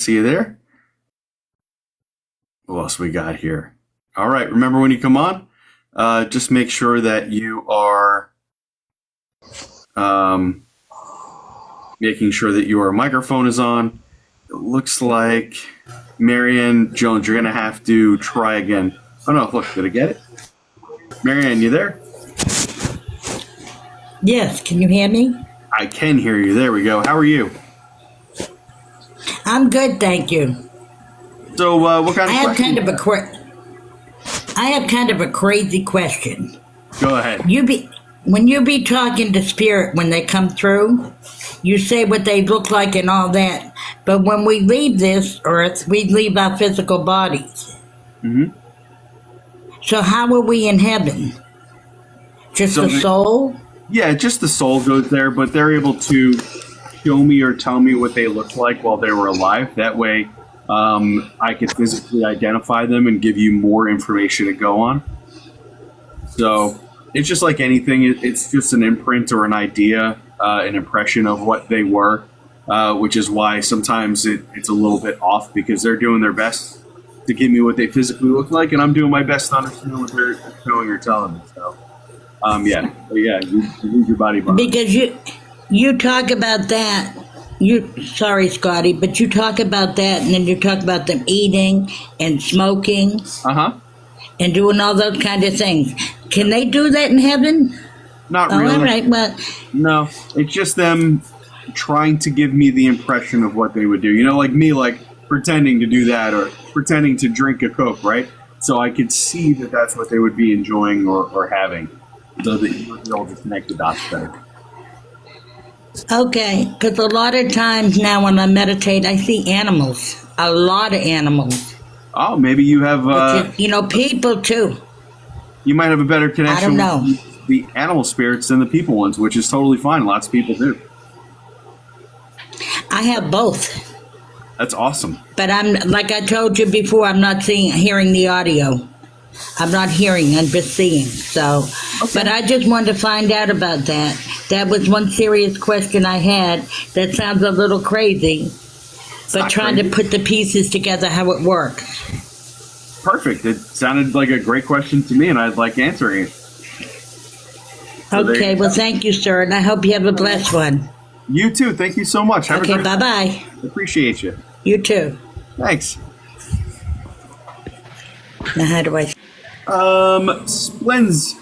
See you there. What else we got here? All right. Remember when you come on, just make sure that you are making sure that your microphone is on. It looks like Marianne Jones, you're going to have to try again. Oh, no. Look, did I get it? Marianne, you there? Yes. Can you hear me? I can hear you. There we go. How are you? I'm good, thank you. So, what kind of I have kind of a crazy question. Go ahead. When you be talking to spirit when they come through, you say what they look like and all that. But when we leave this earth, we leave our physical bodies. Mm-hmm. So how are we in heaven? Just the soul? Yeah, just the soul goes there, but they're able to show me or tell me what they looked like while they were alive. That way, I could physically identify them and give you more information to go on. So it's just like anything. It's just an imprint or an idea, an impression of what they were, which is why sometimes it's a little bit off because they're doing their best to give me what they physically look like, and I'm doing my best to understand what they're showing or telling me. So, you lose your body. Because you talk about that. Sorry, Scotty, but you talk about that, and then you talk about them eating and smoking, and doing all those kind of things. Can they do that in heaven? Not really. All right. Well, no, it's just them trying to give me the impression of what they would do. You know, like me, like pretending to do that or pretending to drink a Coke, right? So I could see that that's what they would be enjoying or having, so that you would be able to connect the dots better. Okay, because a lot of times now when I meditate, I see animals, a lot of animals. Oh, maybe you have... people too. You might have a better connection with the animal spirits than the people ones, which is totally fine. Lots of people do. I have both. That's awesome. But I'm, like I told you before, I'm not hearing the audio. I'm not hearing, I'm just seeing. So, okay. But I just wanted to find out about that. That was one serious question I had that sounds a little crazy, but trying to put the pieces together how it works. Perfect. It sounded like a great question to me, and I'd like answering it. So okay, well, thank you, sir, and I hope you have a blessed one. You too. Thank you so much. Okay, bye-bye. Appreciate you. You too. Thanks. Now, how do I... Splenzuri.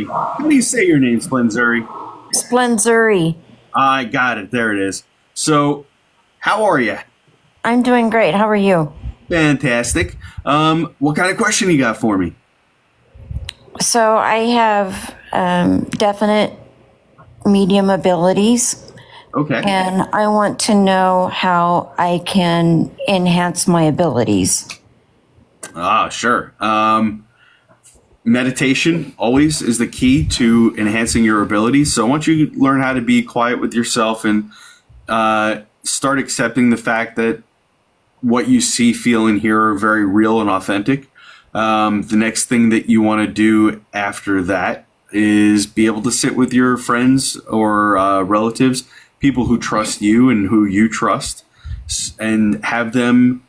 How do you say your name, Splenzuri? Splenzuri. I got it. There it is. So, how are you? I'm doing great. How are you? Fantastic. What kind of question you got for me? So, I have definite medium abilities. Okay. And I want to know how I can enhance my abilities. Sure. Meditation always is the key to enhancing your abilities. So once you learn how to be quiet with yourself and start accepting the fact that what you see, feel, and hear are very real and authentic, the next thing that you want to do after that is be able to sit with your friends or relatives, people who trust you and who you trust, and have them,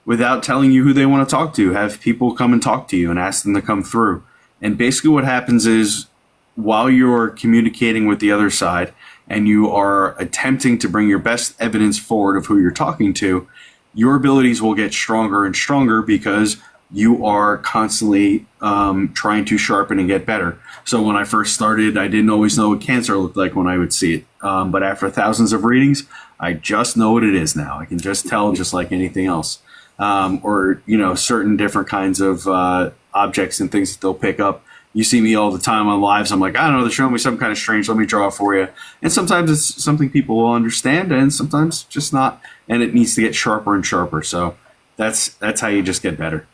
without telling you who they want to talk to, have people come and talk to you and ask them to come through. And basically what happens is, while you're communicating with the other side and you are attempting to bring your best evidence forward of who you're talking to, your abilities will get stronger and stronger because you are constantly trying to sharpen and get better. So when I first started, I didn't always know what cancer looked like when I would see it. But after thousands of readings, I just know what it is now. I can just tell, just like anything else. Or certain different kinds of objects and things that they'll pick up. You see me all the time on lives. I'm like, I don't know, they're showing me something kind of strange. Let me draw it for you. And sometimes it's something people will understand, and sometimes just not. And it needs to get sharper and sharper. So that's how you just get better.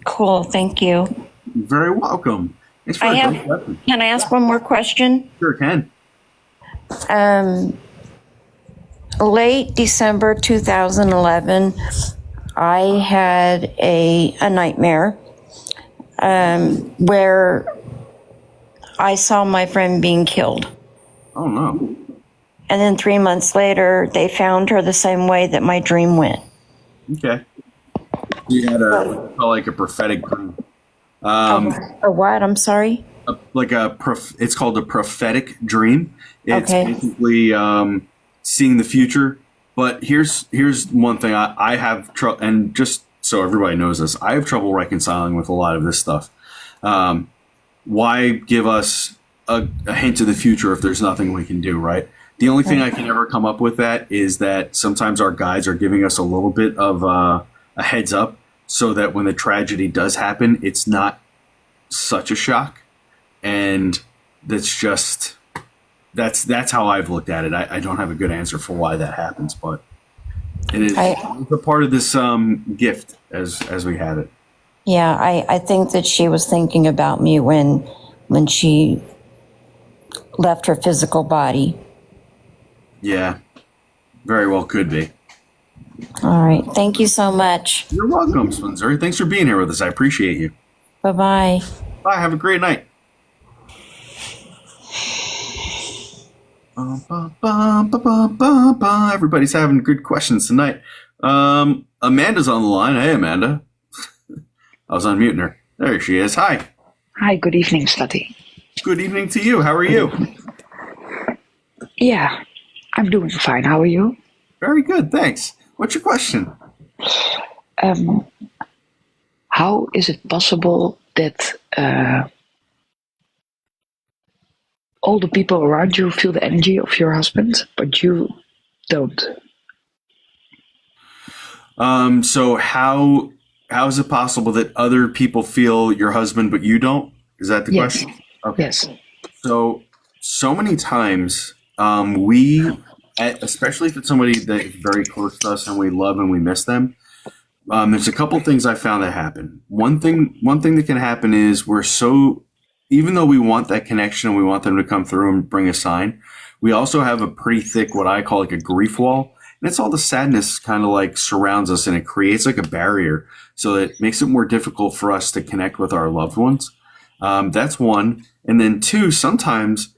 Cool. Thank you. You're very welcome. Can I ask one more question? Sure can. Late December 2011, I had a nightmare where I saw my friend being killed. Oh, no. And then 3 months later, they found her the same way that my dream went. Okay. You had like a prophetic dream. A what? I'm sorry? It's called a prophetic dream. It's Okay. basically seeing the future. But here's one thing I have trouble, and just so everybody knows this, I have trouble reconciling with a lot of this stuff. Why give us a hint of the future if there's nothing we can do, right? The only thing I can ever come up with that is that sometimes our guides are giving us a little bit of a heads up so that when the tragedy does happen, it's not such a shock. And that's how I've looked at it. I don't have a good answer for why that happens, but it is a part of this gift as we have it. Yeah, I think that she was thinking about me when she left her physical body. Yeah, very well could be. All right. Thank you so much. You're welcome, Spencer. Thanks for being here with us. I appreciate you. Bye-bye. Bye. Have a great night. Everybody's having good questions tonight. Amanda's on the line. Hey, Amanda. I was unmuting her. There she is. Hi. Hi, good evening, Scotty. Good evening to you. How are you? Yeah, I'm doing fine. How are you? Very good, thanks. What's your question? How is it possible that all the people around you feel the energy of your husband, but you don't? So how is it possible that other people feel your husband, but you don't? Is that the Yes. question? Okay. Yes. So many times, especially if it's somebody that is very close to us and we love and we miss them, there's a couple things I found that happen. One thing that can happen is even though we want that connection and we want them to come through and bring a sign, we also have a pretty thick, what I call like a grief wall. And it's all the sadness kind of like surrounds us and it creates like a barrier. So it makes it more difficult for us to connect with our loved ones. That's one. And then two, sometimes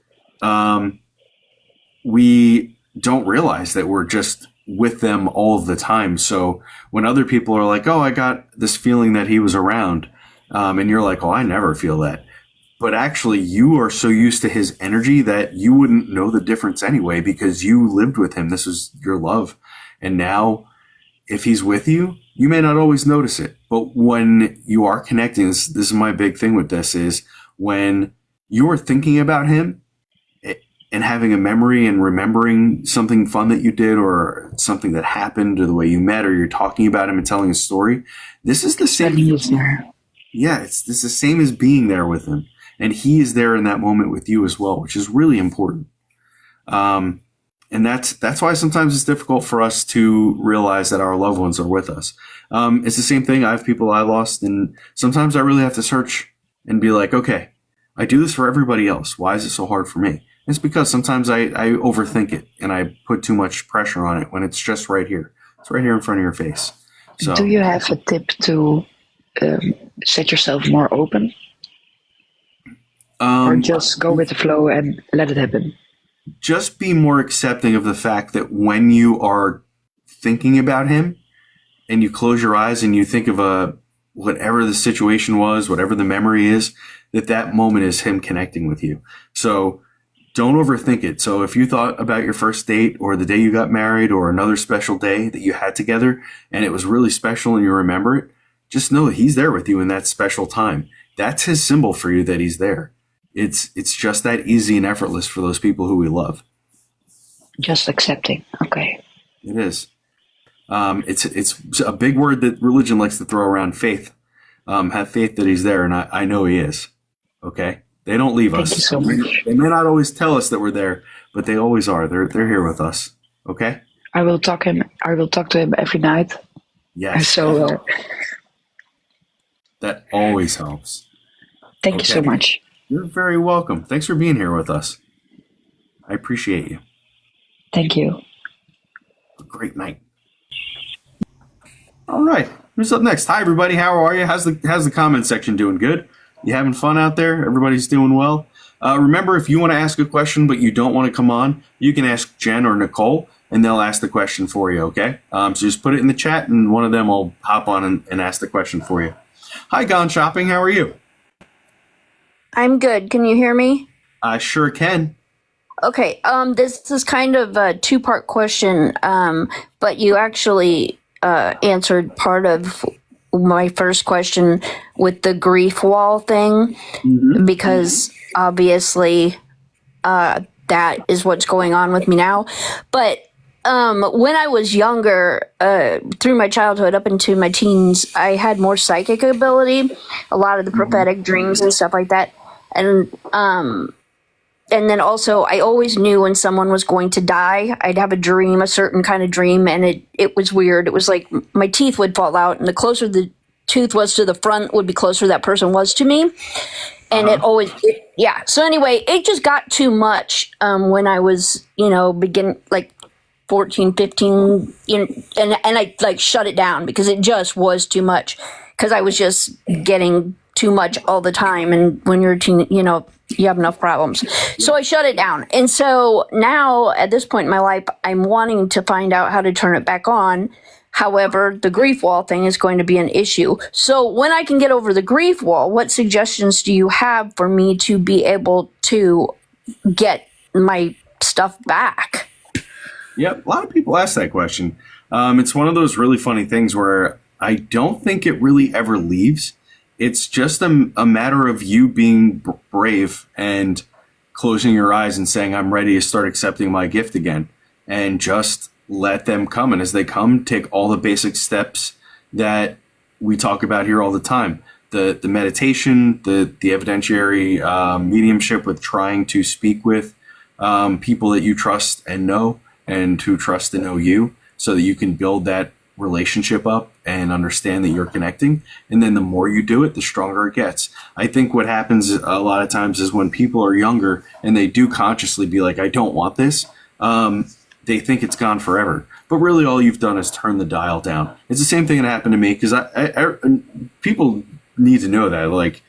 we don't realize that we're just with them all of the time. So when other people are like, oh, I got this feeling that he was around, and you're like, oh, I never feel that. But actually, you are so used to his energy that you wouldn't know the difference anyway because you lived with him. This is your love. And now, if he's with you, you may not always notice it. But when you are connecting, this is my big thing with this, is when you are thinking about him and having a memory and remembering something fun that you did or something that happened or the way you met or you're talking about him and telling a story, this is the same. Yeah, it's the same as being there with him. And he is there in that moment with you as well, which is really important. And that's why sometimes it's difficult for us to realize that our loved ones are with us. It's the same thing. I have people I lost, and sometimes I really have to search and be like, okay, I do this for everybody else. Why is it so hard for me? It's because sometimes I overthink it and I put too much pressure on it when it's just right here. It's right here in front of your face. So, do you have a tip to set yourself more open? Or just go with the flow and let it happen? Just be more accepting of the fact that when you are thinking about him and you close your eyes and you think of whatever the situation was, whatever the memory is, that moment is him connecting with you. So don't overthink it. So if you thought about your first date or the day you got married or another special day that you had together and it was really special and you remember it, just know that he's there with you in that special time. That's his symbol for you that he's there. It's just that easy and effortless for those people who we love. Just accepting. Okay. It is. It's a big word that religion likes to throw around, faith. Have faith that he's there, and I know he is. Okay? They don't leave us. Thank you so much. They may not always tell us that we're there, but they always are. They're here with us. Okay? I will talk to him every night. Yes. So that always helps. thank you so much. You're very welcome. Thanks for being here with us. I appreciate you. Thank you. Have a great night. All right. Who's up next? Hi, everybody. How are you? How's the comment section doing? Good? You having fun out there? Everybody's doing well? Remember, if you want to ask a question but you don't want to come on, you can ask Jen or Nicole, and they'll ask the question for you, okay? So just put it in the chat, and one of them will hop on and ask the question for you. Hi, Gone Shopping. How are you? I'm good. Can you hear me? I sure can. Okay. This is kind of a two-part question, but you actually answered part of my first question with the grief wall thing, because obviously that is what's going on with me now. But when I was younger, through my childhood up into my teens, I had more psychic ability, a lot of the prophetic dreams and stuff like that. And then also, I always knew when someone was going to die. I'd have a dream, a certain kind of dream, and it was weird. It was like my teeth would fall out, and the closer the tooth was to the front would be closer that person was to me. And yeah. So anyway, it just got too much when I was, like 14, 15, and I like shut it down because it just was too much, because I was just getting too much all the time. And when you're a teen, you have enough problems. So I shut it down. And so now at this point in my life, I'm wanting to find out how to turn it back on. However, the grief wall thing is going to be an issue. So when I can get over the grief wall, what suggestions do you have for me to be able to get my stuff back? Yep, a lot of people ask that question. It's one of those really funny things where I don't think it really ever leaves. It's just a matter of you being brave and closing your eyes and saying, I'm ready to start accepting my gift again, and just let them come. And as they come, take all the basic steps that we talk about here all the time. The meditation, the evidentiary mediumship with trying to speak with people that you trust and know, and who trust to know you, so that you can build that relationship up and understand that you're connecting. And then the more you do it, the stronger it gets. I think what happens a lot of times is when people are younger and they do consciously be like, I don't want this, they think it's gone forever. But really all you've done is turn the dial down. It's the same thing that happened to me, because I people need to know that, like,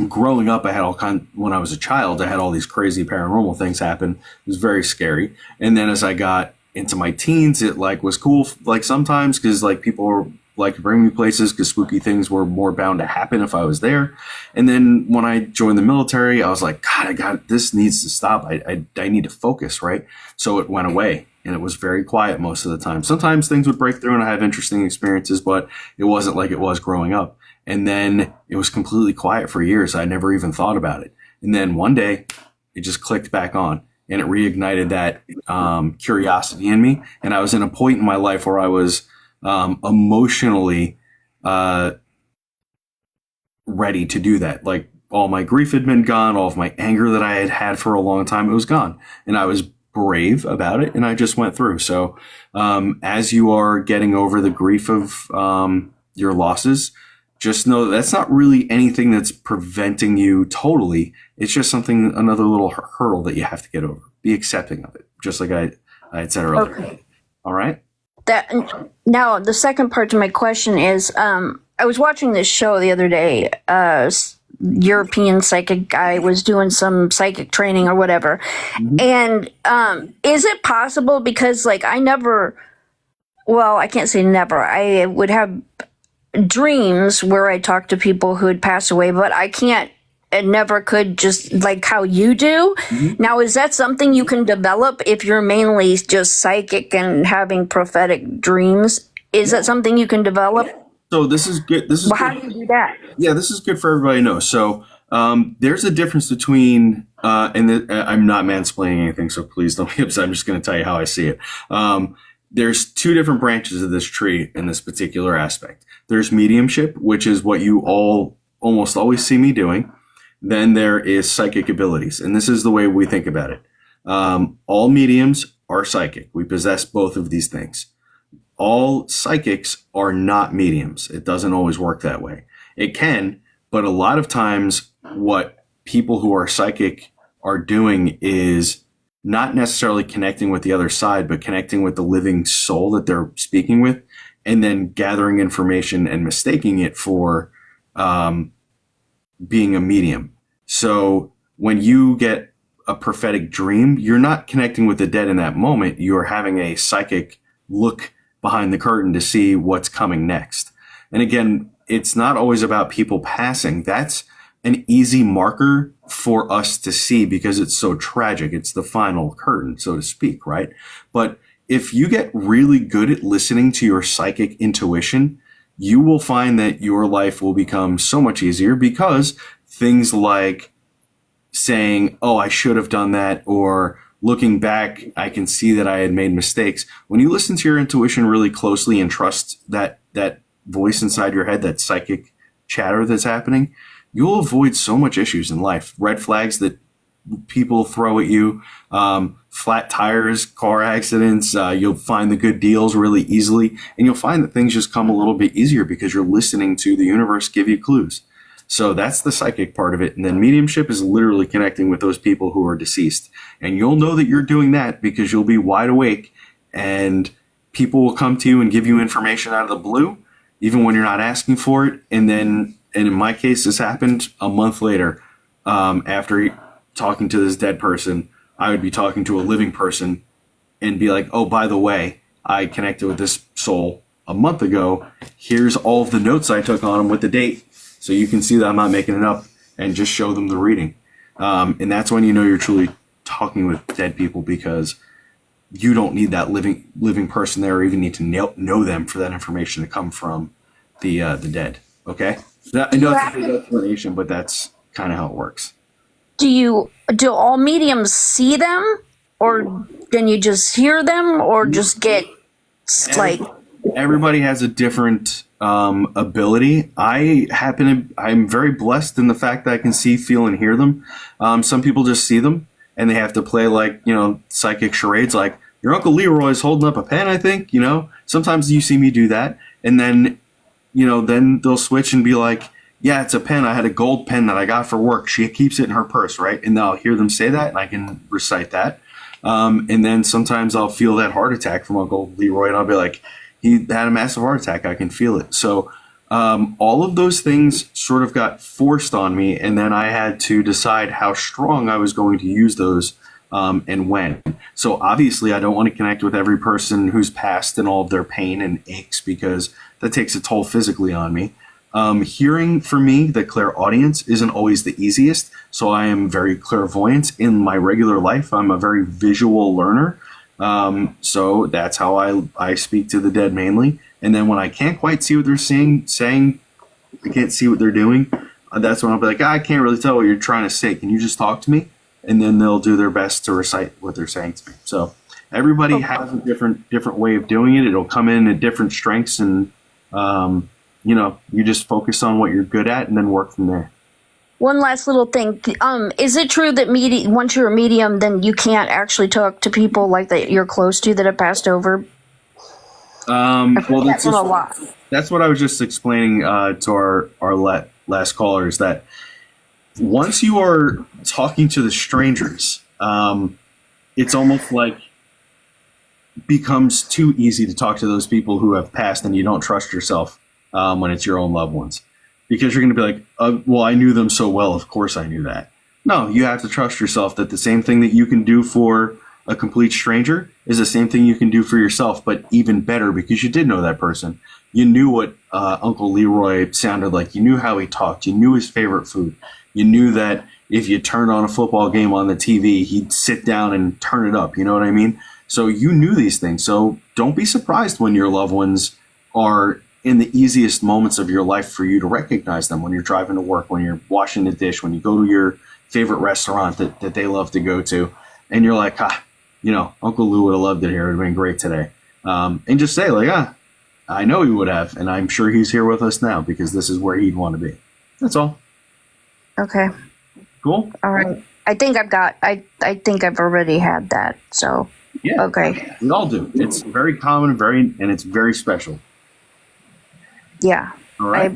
growing up, I had when I was a child, I had all these crazy paranormal things happen. It was very scary. And then as I got into my teens, it like was cool, like sometimes, because like people were like to bring me places because spooky things were more bound to happen if I was there. And then when I joined the military, I was like, God, this needs to stop. I need to focus, right? So it went away, and it was very quiet most of the time. Sometimes things would break through and I have interesting experiences, but it wasn't like it was growing up. And then it was completely quiet for years. I never even thought about it. And then one day it just clicked back on, and it reignited that curiosity in me. And I was in a point in my life where I was emotionally ready to do that. Like, all my grief had been gone. All of my anger that I had had for a long time, it was gone. And I was brave about it, and I just went through. So as you are getting over the grief of your losses, just know that that's not really anything that's preventing you totally. It's just another little hurdle that you have to get over. Be accepting of it, just like I had said earlier. Okay. All right? Now, the second part to my question is, I was watching this show the other day. European psychic guy was doing some psychic training or whatever. Mm-hmm. And is it possible, because like I can't say never. I would have dreams where I talk to people who had passed away, but I never could, just like how you do. Mm-hmm. Now, is that something you can develop if you're mainly just psychic and having prophetic dreams? Is that something you can develop? So this is good. How do you do that? Yeah, this is good for everybody to know. So there's a difference between, I'm not mansplaining anything, so please don't be upset. I'm just going to tell you how I see it. There's two different branches of this tree in this particular aspect. There's mediumship, which is what you almost always see me doing. Then there is psychic abilities. And this is the way we think about it. All mediums are psychic. We possess both of these things. All psychics are not mediums. It doesn't always work that way. It can, but a lot of times what people who are psychic are doing is not necessarily connecting with the other side, but connecting with the living soul that they're speaking with, and then gathering information and mistaking it for being a medium. So when you get a prophetic dream, you're not connecting with the dead in that moment. You're having a psychic look behind the curtain to see what's coming next. And again, it's not always about people passing. That's an easy marker for us to see because it's so tragic. It's the final curtain, so to speak, right? But if you get really good at listening to your psychic intuition, you will find that your life will become so much easier because things like saying, oh, I should have done that, or looking back, I can see that I had made mistakes. When you listen to your intuition really closely and trust that voice inside your head, that psychic chatter that's happening, you'll avoid so much issues in life. Red flags that people throw at you, flat tires, car accidents, you'll find the good deals really easily, and you'll find that things just come a little bit easier because you're listening to the universe give you clues. So that's the psychic part of it. And then mediumship is literally connecting with those people who are deceased. And you'll know that you're doing that because you'll be wide awake and people will come to you and give you information out of the blue, even when you're not asking for it. And in my case, this happened a month later, after talking to this dead person, I would be talking to a living person and be like, oh, by the way, I connected with this soul a month ago. Here's all of the notes I took on him with the date. So you can see that I'm not making it up, and just show them the reading. And that's when you know you're truly talking with dead people, because you don't need that living person there, or even need to know them for that information to come from the dead. Okay? I know that's a big explanation, but that's kind of how it works. Do all mediums see them, or can you just hear them, or just get like? Everybody has a different ability. I'm very blessed in the fact that I can see, feel, and hear them. Some people just see them and they have to play like, psychic charades, like your Uncle Leroy's holding up a pen, I think, sometimes you see me do that. And then, then they'll switch and be like, yeah, it's a pen. I had a gold pen that I got for work. She keeps it in her purse, right? And I'll hear them say that and I can recite that. And then sometimes I'll feel that heart attack from Uncle Leroy and I'll be like, he had a massive heart attack. I can feel it. So all of those things sort of got forced on me. And then I had to decide how strong I was going to use those and when. So obviously I don't want to connect with every person who's passed and all of their pain and aches, because that takes a toll physically on me. Hearing, for me, the clairaudience isn't always the easiest. So I am very clairvoyant in my regular life. I'm a very visual learner. So that's how I speak to the dead mainly. And then when I can't quite see what they're saying, I can't see what they're doing. That's when I'll be like, I can't really tell what you're trying to say. Can you just talk to me? And then they'll do their best to recite what they're saying to me. So everybody has a different way of doing it. It'll come in at different strengths, and you just focus on what you're good at and then work from there. One last little thing. Is it true that once you're a medium, then you can't actually talk to people like that you're close to that have passed over? Well, that's what I was just explaining to our last caller, is that once you are talking to the strangers, it's almost like becomes too easy to talk to those people who have passed, and you don't trust yourself when it's your own loved ones. Because you're going to be like, well, I knew them so well, of course I knew that. No, you have to trust yourself that the same thing that you can do for a complete stranger is the same thing you can do for yourself, but even better, because you did know that person. You knew what Uncle Leroy sounded like. You knew how he talked. You knew his favorite food. You knew that if you turned on a football game on the TV, he'd sit down and turn it up. You know what I mean? So you knew these things. So don't be surprised when your loved ones are in the easiest moments of your life for you to recognize them, when you're driving to work, when you're washing the dish, when you go to your favorite restaurant that they love to go to, and you're like, Uncle Lou would have loved it here. It would have been great today. And just say like, I know he would have, and I'm sure he's here with us now because this is where he'd want to be. That's all. Okay. Cool. All right. I think I've already had that. So, yeah. Okay. We all do. It's very common, and it's very special. Yeah. All right.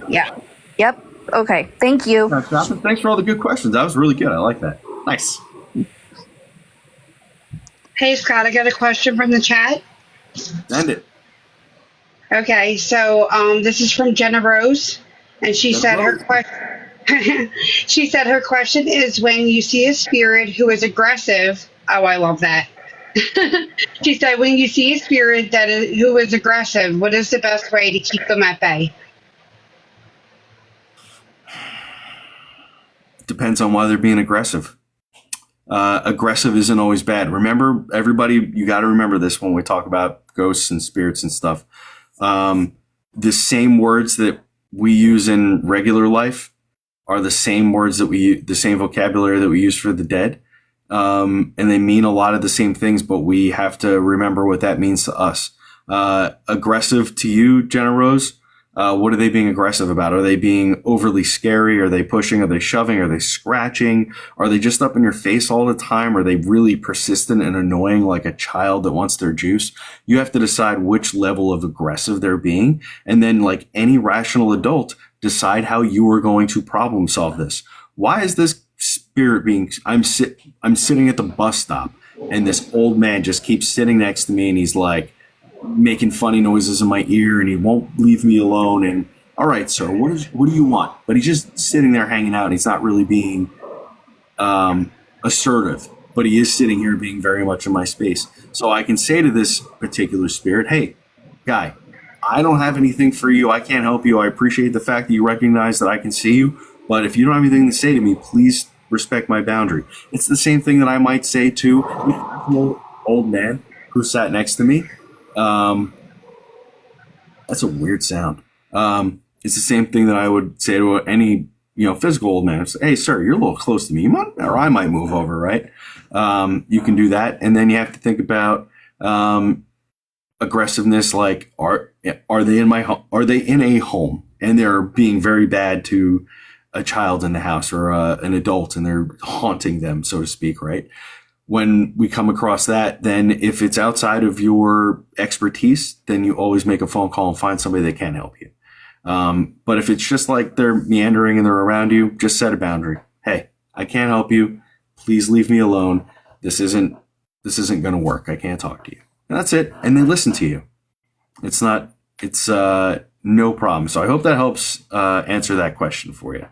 Yep. Okay. Thank you. Thanks for all the good questions. That was really good. I like that. Nice. Hey, Scott, I got a question from the chat. Send it. Okay, so this is from Jenna Rose, and she said She said her question is when you see a spirit who is aggressive. Oh, I love that. She said when you see a spirit who is aggressive, what is the best way to keep them at bay? Depends on why they're being aggressive. Aggressive isn't always bad. Remember, everybody, you got to remember this when we talk about ghosts and spirits and stuff. The same words that we use in regular life are the same words the same vocabulary that we use for the dead. And they mean a lot of the same things, but we have to remember what that means to us. Aggressive to you, Jenna Rose. What are they being aggressive about? Are they being overly scary? Are they pushing? Are they shoving? Are they scratching? Are they just up in your face all the time? Are they really persistent and annoying like a child that wants their juice? You have to decide which level of aggressive they're being. And then, like any rational adult, decide how you are going to problem solve this. Why is this spirit being, I'm sitting at the bus stop and this old man just keeps sitting next to me and he's like, making funny noises in my ear and he won't leave me alone. And all right, sir, what do you want? But he's just sitting there hanging out and he's not really being assertive, but he is sitting here being very much in my space. So I can say to this particular spirit, hey, guy, I don't have anything for you. I can't help you. I appreciate the fact that you recognize that I can see you, but if you don't have anything to say to me, please respect my boundary. It's the same thing that I might say to an old man who sat next to me. That's a weird sound. It's the same thing that I would say to any, physical old man. Say, hey, sir, you're a little close to me. Or I might move over, right? You can do that. And then you have to think about, aggressiveness. Like, are they in my home? Are they in a home and they're being very bad to a child in the house or an adult and they're haunting them, so to speak, right? When we come across that, then if it's outside of your expertise, then you always make a phone call and find somebody that can help you. But if it's just like they're meandering and they're around you, just set a boundary. Hey, I can't help you. Please leave me alone. This isn't going to work. I can't talk to you. And that's it. And they listen to you. It's no problem. So I hope that helps answer that question for you.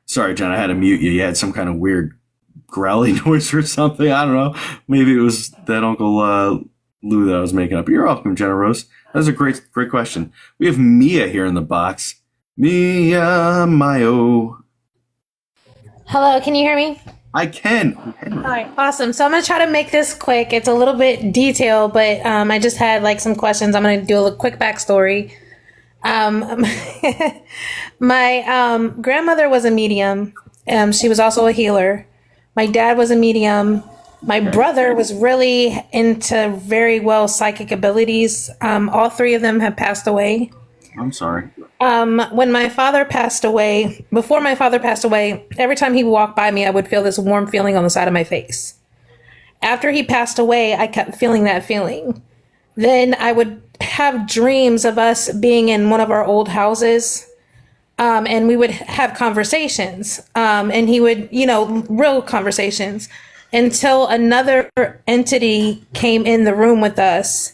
Sorry, Jen, I had to mute you. You had some kind of weird growly noise or something. I don't know. Maybe it was that Uncle Lou that I was making up. You're welcome, Jenna Rose. That was a great question. We have Mia here in the box. Mia Mayo. Hello, can you hear me? I can. All right, awesome. So I'm going to try to make this quick. It's a little bit detailed, but I just had some questions. I'm going to do a quick backstory. My grandmother was a medium. She was also a healer. My dad was a medium. My brother was really into very well psychic abilities. All three of them have passed away. I'm sorry. When my father passed away, before my father passed away, every time he walked by me, I would feel this warm feeling on the side of my face. After he passed away, I kept feeling that feeling. Then I would have dreams of us being in one of our old houses. And we would have conversations, and he would, real conversations, until another entity came in the room with us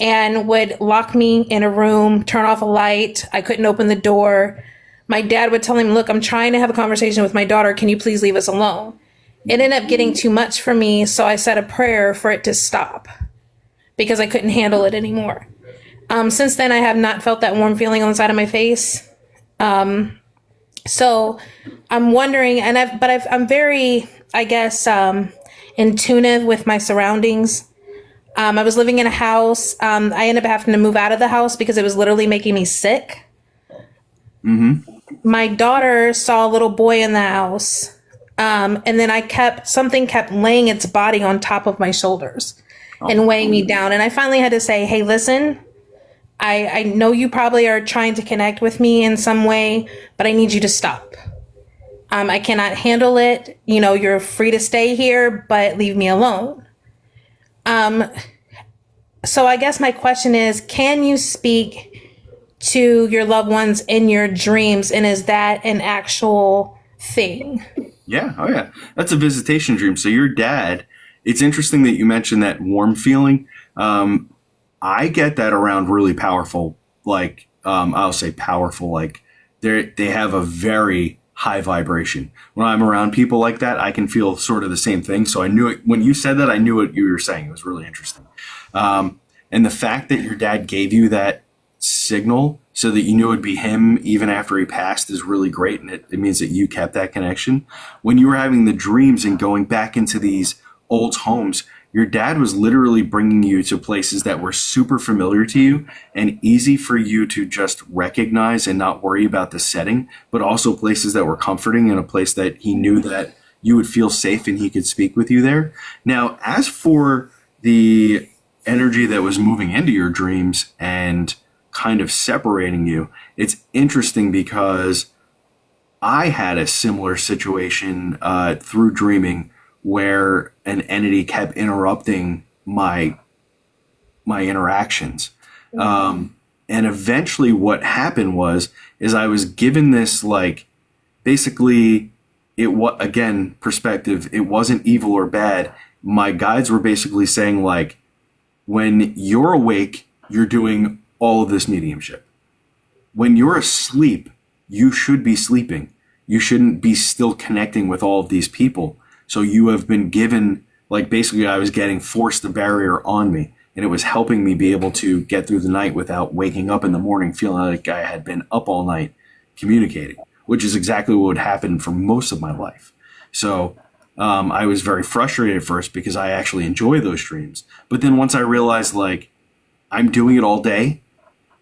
and would lock me in a room, turn off a light. I couldn't open the door. My dad would tell him, look, I'm trying to have a conversation with my daughter. Can you please leave us alone? It ended up getting too much for me, so I said a prayer for it to stop because I couldn't handle it anymore. Since then, I have not felt that warm feeling on the side of my face. So I'm wondering, I'm very, intuitive with my surroundings. I was living in a house. I ended up having to move out of the house because it was literally making me sick. Mm-hmm. My daughter saw a little boy in the house. And then something kept laying its body on top of my shoulders and weighing me down. And I finally had to say, hey, listen, I know you probably are trying to connect with me in some way, but I need you to stop. I cannot handle it. You're free to stay here, but leave me alone. So I guess my question is, can you speak to your loved ones in your dreams? And is that an actual thing? Yeah. Oh, yeah. That's a visitation dream. So your dad, it's interesting that you mentioned that warm feeling. I get that around really powerful, I'll say powerful, they have a very high vibration. When I'm around people like that, I can feel sort of the same thing. So I knew it when you said that. I knew what you were saying. It was really interesting. And the fact that your dad gave you that signal so that you knew it'd be him even after he passed is really great. And it means that you kept that connection. When you were having the dreams and going back into these old homes, your dad was literally bringing you to places that were super familiar to you and easy for you to just recognize and not worry about the setting, but also places that were comforting and a place that he knew that you would feel safe and he could speak with you there. Now, as for the energy that was moving into your dreams and kind of separating you, it's interesting because I had a similar situation through dreaming where an entity kept interrupting my interactions. And eventually what happened is I was given this, like, basically again, perspective, it wasn't evil or bad. My guides were basically saying, like, when you're awake, you're doing all of this mediumship. When you're asleep, you should be sleeping. You shouldn't be still connecting with all of these people. So you have been given, like, basically I was getting forced a barrier on me, and it was helping me be able to get through the night without waking up in the morning feeling like I had been up all night communicating, which is exactly what would happen for most of my life. So I was very frustrated at first because I actually enjoy those dreams. But then once I realized, like, I'm doing it all day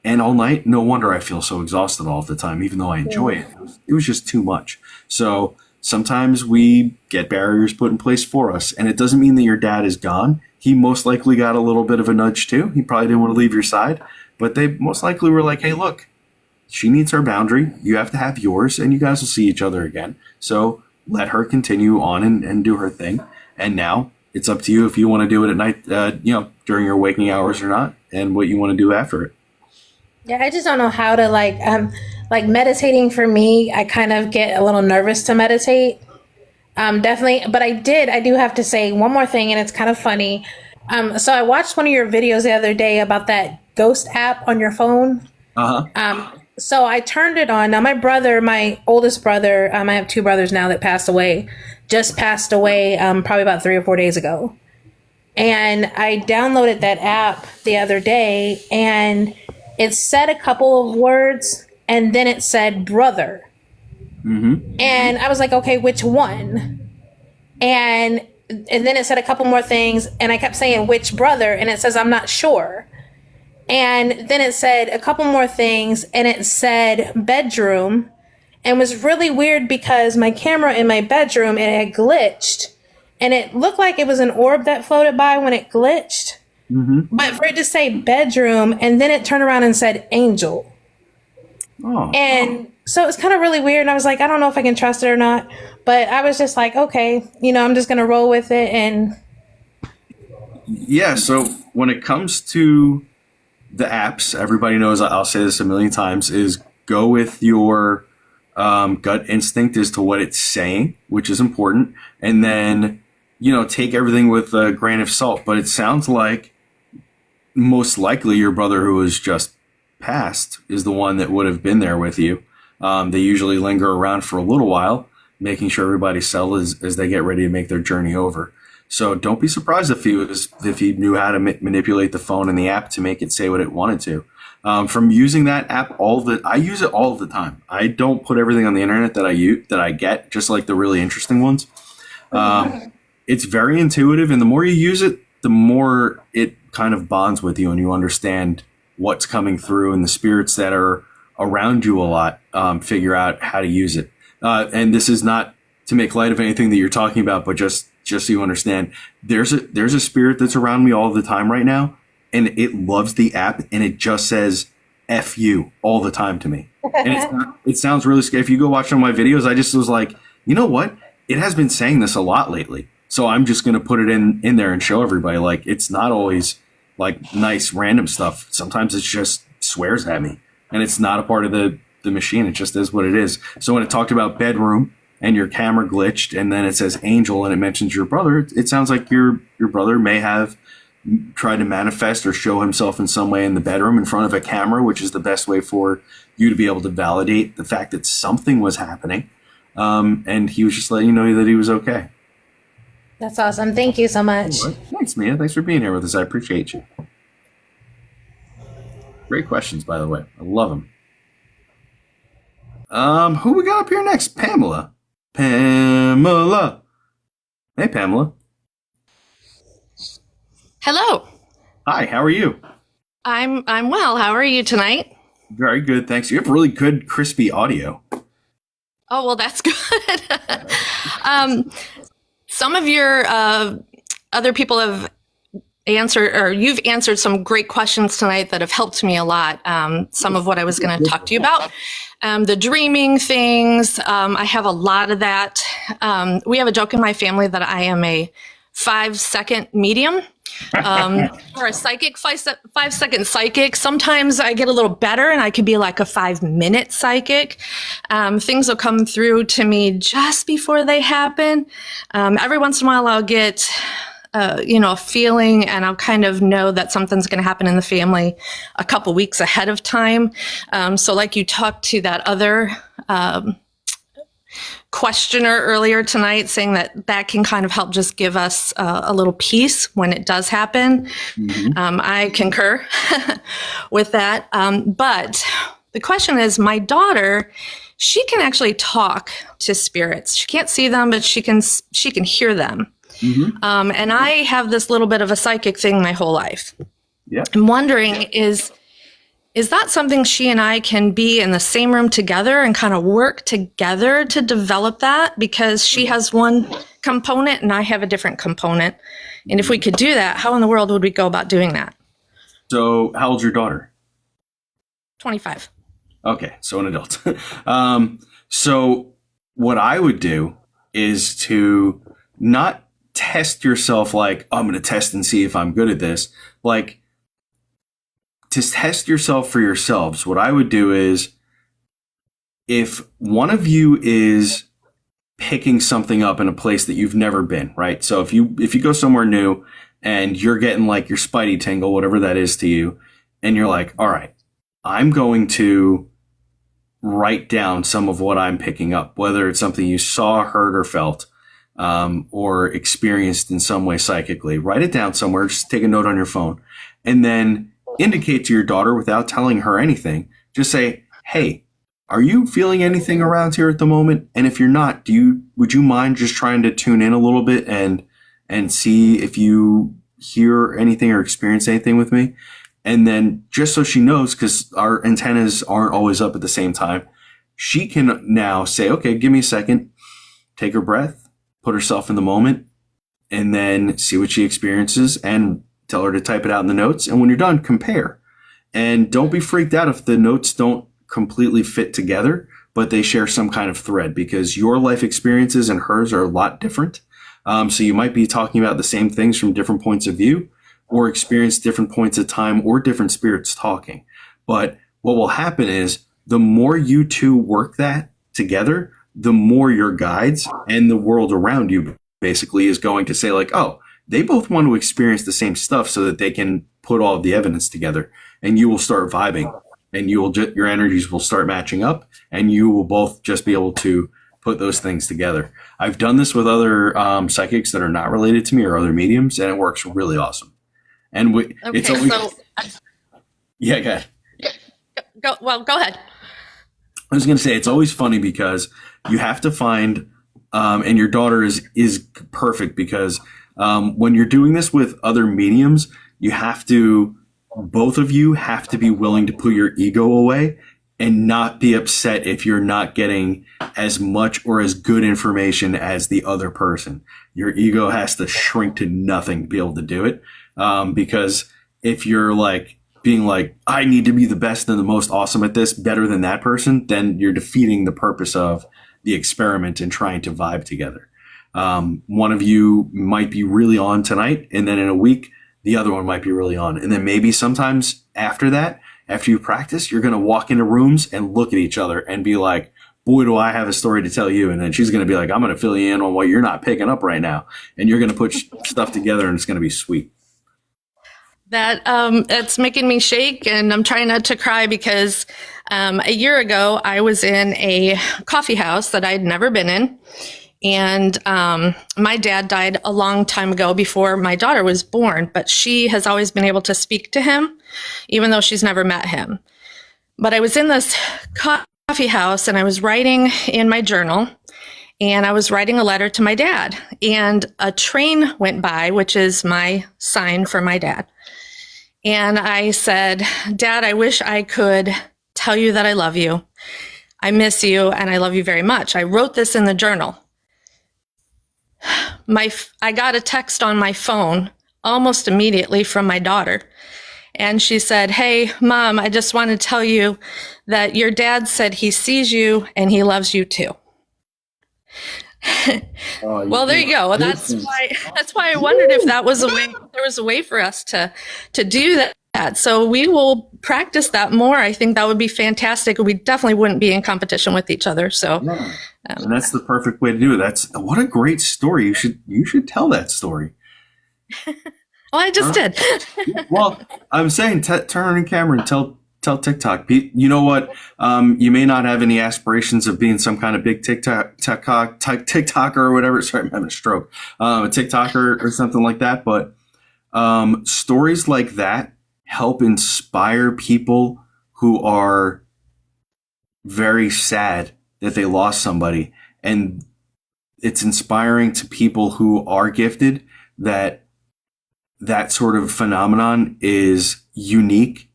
and all night, no wonder I feel so exhausted all the time, even though I enjoy it. It was just too much. So sometimes we get barriers put in place for us, and it doesn't mean that your dad is gone. He most likely got a little bit of a nudge too. He probably didn't want to leave your side, but they most likely were like, hey, look, she needs her boundary. You have to have yours, and you guys will see each other again. So let her continue on and do her thing. And now it's up to you if you want to do it at night, during your waking hours or not, and what you want to do after it. Yeah, I just don't know how to like meditating for me. I kind of get a little nervous to meditate. Definitely. But I do have to say one more thing, and it's kind of funny. So I watched one of your videos the other day about that ghost app on your phone. So I turned it on. Now my oldest brother, I have two brothers now that just passed away probably about 3 or 4 days ago. And I downloaded that app the other day, and it said a couple of words, and then it said brother. Mm-hmm. And I was like, okay, which one? And then it said a couple more things, and I kept saying which brother, and it says I'm not sure. And then it said a couple more things, and it said bedroom, and it was really weird because my camera in my bedroom, it had glitched, and it looked like it was an orb that floated by when it glitched. Mm-hmm. But for it to say bedroom, and then it turned around and said angel. Oh. And so it was kind of really weird, and I was like, I don't know if I can trust it or not, but I was just like, okay, I'm just gonna roll with it. And yeah, so when it comes to the apps, everybody knows, I'll say this a million times, is go with your gut instinct as to what it's saying, which is important, and then take everything with a grain of salt. But it sounds like most likely your brother, who was just passed, is the one that would have been there with you. They usually linger around for a little while, making sure everybody's settled as they get ready to make their journey over. So don't be surprised if he knew how to manipulate the phone and the app to make it say what it wanted to. From using that app I use it all the time. I don't put everything on the internet that I get, just like the really interesting ones. It's very intuitive, and the more you use it, the more it kind of bonds with you, and you understand what's coming through, and the spirits that are around you a lot figure out how to use it. And this is not to make light of anything that you're talking about, but just so you understand, there's a spirit that's around me all the time right now, and it loves the app, and it just says F you all the time to me. And it sounds really scary. If you go watch some of my videos, I just was like, you know what? It has been saying this a lot lately. So I'm just going to put it in there and show everybody, like, it's not always like nice random stuff. Sometimes it just swears at me, and it's not a part of the machine. It just is what it is. So when it talked about bedroom and your camera glitched, and then it says angel and it mentions your brother, it sounds like your brother may have tried to manifest or show himself in some way in the bedroom in front of a camera, which is the best way for you to be able to validate the fact that something was happening. And he was just letting you know that he was okay. That's awesome. Thank you so much. All right. Thanks, Mia. Thanks for being here with us. I appreciate you. Great questions, by the way. I love them. Who we got up here next? Pamela. Pamela. Hey, Pamela. Hello. Hi, how are you? I'm well. How are you tonight? Very good, thanks. You have really good, crispy audio. Oh, well, that's good. Some of your other people have answered, or you've answered some great questions tonight that have helped me a lot. Some of what I was going to talk to you about. The dreaming things. I have a lot of that. We have a joke in my family that I am a 5-second medium. Or a psychic, 5-second psychic. Sometimes I get a little better and I could be like a 5-minute psychic. Things will come through to me just before they happen. Every once in a while I'll get, a feeling, and I'll kind of know that something's going to happen in the family a couple weeks ahead of time. So like you talked to that other, questioner earlier tonight, saying that can kind of help just give us a little peace when it does happen. Mm-hmm. I concur with that. But the question is, my daughter, she can actually talk to spirits. She can't see them, but she can hear them. Mm-hmm. And I have this little bit of a psychic thing my whole life. Yeah. I'm wondering, is that something she and I can be in the same room together and kind of work together to develop that? Because she has one component and I have a different component. And if we could do that, how in the world would we go about doing that? So how old's your daughter? 25. Okay, so an adult. So what I would do is to not test yourself like, oh, I'm going to test and see if I'm good at this. Like, to test yourself for yourselves, what I would do is, if one of you is picking something up in a place that you've never been, right? So if you go somewhere new and you're getting like your spidey tingle, whatever that is to you, and you're like, all right, I'm going to write down some of what I'm picking up, whether it's something you saw, heard, or felt, or experienced in some way psychically. Write it down somewhere. Just take a note on your phone, and then indicate to your daughter without telling her anything. Just say, hey, are you feeling anything around here at the moment? And if you're not, would you mind just trying to tune in a little bit and see if you hear anything or experience anything with me? And then just so she knows, because our antennas aren't always up at the same time, she can now say, okay, give me a second, take her breath, put herself in the moment, and then see what she experiences and tell her to type it out in the notes. And when you're done, compare. And don't be freaked out if the notes don't completely fit together, but they share some kind of thread, because your life experiences and hers are a lot different. So you might be talking about the same things from different points of view, or experience different points of time, or different spirits talking. But what will happen is, the more you two work that together, the more your guides and the world around you basically is going to say like, oh, they both want to experience the same stuff, so that they can put all of the evidence together, and you will start vibing, and your energies will start matching up, and you will both just be able to put those things together. I've done this with other psychics that are not related to me, or other mediums, and it works really awesome. And it's always, yeah, go ahead. Go ahead. I was going to say, it's always funny because you have to find, and your daughter is perfect, because when you're doing this with other mediums, both of you have to be willing to put your ego away and not be upset if you're not getting as much or as good information as the other person. Your ego has to shrink to nothing to be able to do it. Because if you're like being like, I need to be the best and the most awesome at this, better than that person, then you're defeating the purpose of the experiment and trying to vibe together. One of you might be really on tonight, and then in a week, the other one might be really on. And then maybe sometimes after that, after you practice, you're going to walk into rooms and look at each other and be like, boy, do I have a story to tell you. And then she's going to be like, I'm going to fill you in on what you're not picking up right now. And you're going to put stuff together, and it's going to be sweet. That it's making me shake, and I'm trying not to cry, because A year ago, I was in a coffee house that I'd never been in. And my dad died a long time ago before my daughter was born, but she has always been able to speak to him, even though she's never met him. But I was in this coffee house and I was writing in my journal, and I was writing a letter to my dad, and a train went by, which is my sign for my dad. And I said, Dad, I wish I could tell you that I love you. I miss you and I love you very much. I wrote this in the journal. I got a text on my phone almost immediately from my daughter. And she said, hey, Mom, I just want to tell you that your dad said he sees you and he loves you too. Well, there you go. That's why I wondered if that was a way, there was a way for us to do that. So we will practice that more. I think that would be fantastic. We definitely wouldn't be in competition with each other. So, and that's the perfect way to do it. What a great story. You should tell that story. Well, I just did. Well, I'm saying turn on your camera and tell TikTok. You know what? You may not have any aspirations of being some kind of big TikToker or whatever. Sorry, I'm having a stroke. A TikToker or something like that. But stories like that help inspire people who are very sad that they lost somebody. And it's inspiring to people who are gifted that sort of phenomenon is unique,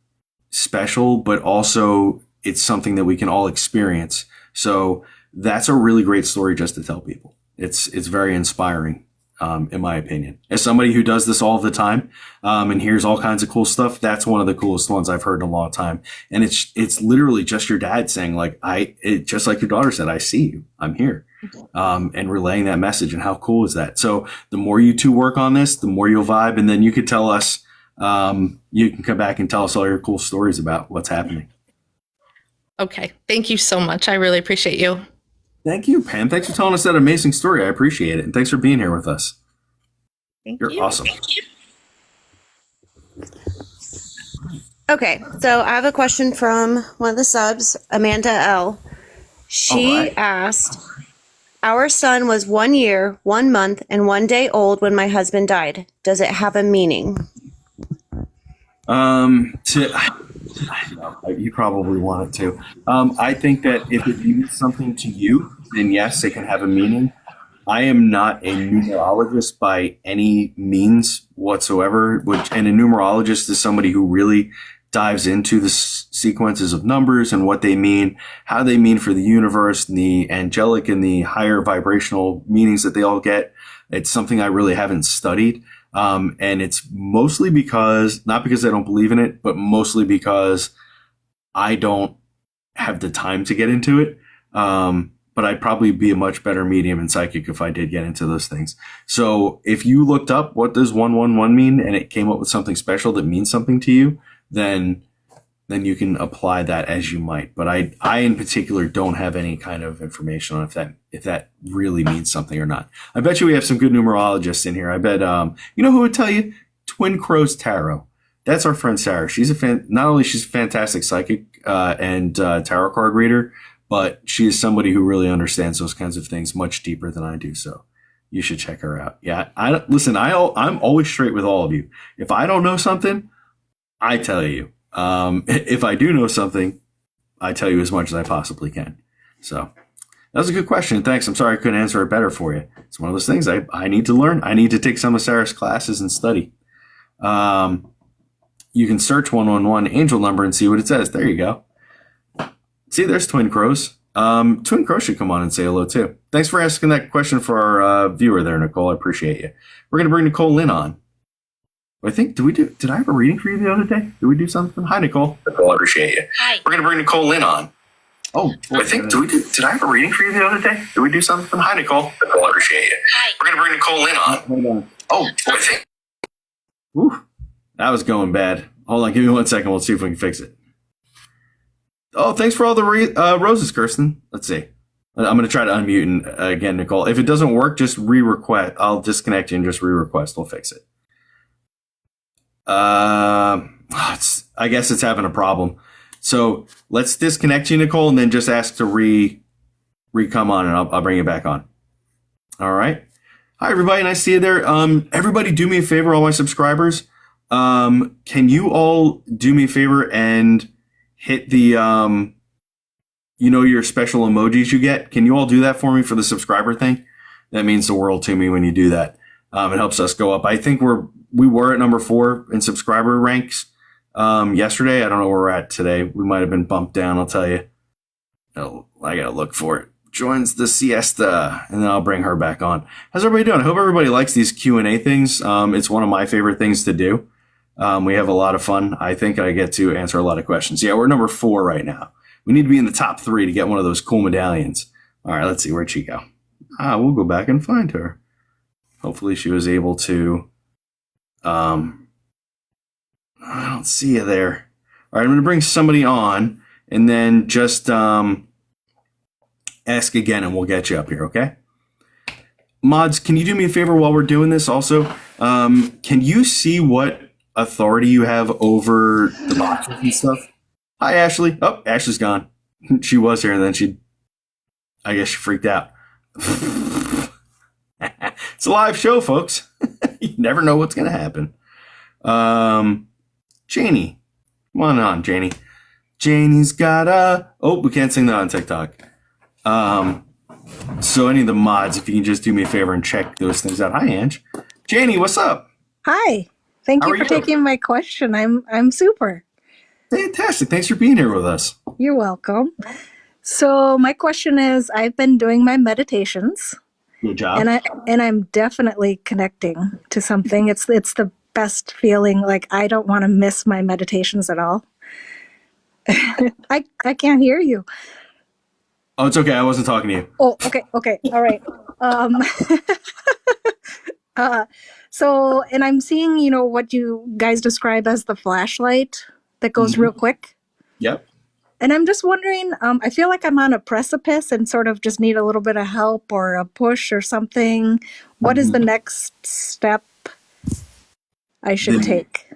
special, but also it's something that we can all experience. So that's a really great story just to tell people. It's very inspiring, in my opinion. As somebody who does this all the time, and hears all kinds of cool stuff, that's one of the coolest ones I've heard in a long time. And it's literally just your dad saying, like, just like your daughter said, I see you, I'm here. And relaying that message. And how cool is that? So the more you two work on this, the more you'll vibe. And then you could tell us, you can come back and tell us all your cool stories about what's happening. Okay. Thank you so much. I really appreciate you. Thank you, Pam. Thanks for telling us that amazing story. I appreciate it. And thanks for being here with us. You're awesome. Thank you. Okay, so I have a question from one of the subs, Amanda L. She asked, our son was 1 year, 1 month, and 1 day old when my husband died. Does it have a meaning? You probably want it to. I think that if it means something to you, then yes, it can have a meaning. I am not a numerologist by any means whatsoever, and a numerologist is somebody who really dives into the sequences of numbers and what they mean, how they mean for the universe, and the angelic and the higher vibrational meanings that they all get. It's something I really haven't studied. And it's mostly not because I don't believe in it, but mostly because I don't have the time to get into it. But I'd probably be a much better medium and psychic if I did get into those things. So if you looked up what does 111 mean and it came up with something special that means something to you, then you can apply that as you might. But I in particular don't have any kind of information on if that really means something or not. I bet you we have some good numerologists in here. I bet you know who would tell you? Twin Crows Tarot. That's our friend Sarah. She's not only she's a fantastic psychic and tarot card reader, but she is somebody who really understands those kinds of things much deeper than I do. So you should check her out. Yeah, I'm always straight with all of you. If I don't know something, I tell you. If I do know something, I tell you as much as I possibly can. So that was a good question. Thanks. I'm sorry I couldn't answer it better for you. It's one of those things I need to learn. I need to take some of Sarah's classes and study. You can search 111 angel number and see what it says. There you go. See, there's Twin Crows. Twin Crows should come on and say hello too. Thanks for asking that question for our viewer there, Nicole. I appreciate you. We're going to bring Nicole Lynn on. I think, did I have a reading for you the other day? Did we do something? Hi, Nicole. Nicole, I appreciate you. Hi. We're going to bring Nicole Lynn on. Oh, I think, did I have a reading for you the other day? Did we do something? Hi, Nicole. Nicole, I appreciate you. Hi. We're going to bring Nicole Lynn on. Hold on. Oh, I think. Whew, that was going bad. Hold on, give me 1 second. We'll see if we can fix it. Oh, thanks for all the roses, Kirsten. Let's see. I'm going to try to unmute again, Nicole. If it doesn't work, just re-request. I'll disconnect you and just re-request. We'll fix it. I guess it's having a problem. So let's disconnect you, Nicole, and then just ask to come on, and I'll bring you back on. All right. Hi, everybody. Nice to see you there. Everybody, do me a favor, all my subscribers. Can you all do me a favor and hit the, your special emojis you get? Can you all do that for me for the subscriber thing? That means the world to me when you do that. It helps us go up. I think we were at number 4 in subscriber ranks yesterday. I don't know where we're at today. We might have been bumped down, I'll tell you. Oh, I got to look for it. Joins the siesta, and then I'll bring her back on. How's everybody doing? I hope everybody likes these Q&A things. It's one of my favorite things to do. We have a lot of fun. I think I get to answer a lot of questions. Yeah, we're number 4 right now. We need to be in the top 3 to get one of those cool medallions. All right, let's see. Where'd she go? We'll go back and find her. Hopefully she was able to. I don't see you there. All right, I'm going to bring somebody on and then just ask again, and we'll get you up here, okay? Mods, can you do me a favor while we're doing this also? Can you see what authority you have over the boxes and stuff? Hi, Ashley. Oh, Ashley's gone. She was here, and then I guess she freaked out. It's a live show, folks. You never know what's going to happen. Janie. Come on, Janie. Janie's got we can't sing that on TikTok. So any of the mods, if you can just do me a favor and check those things out. Hi, Ange. Janie, what's up? Hi. Thank How you are for you? taking my question. I'm super. Fantastic. Thanks for being here with us. You're welcome. So my question is, I've been doing my meditations, Good job. and I'm definitely connecting to something. It's the best feeling. Like, I don't want to miss my meditations at all. I can't hear you. Oh, it's okay. I wasn't talking to you. Oh, okay, all right. So, and I'm seeing, what you guys describe as the flashlight that goes real quick. Yep. And I'm just wondering, I feel like I'm on a precipice and sort of just need a little bit of help or a push or something. What is the next step I should take?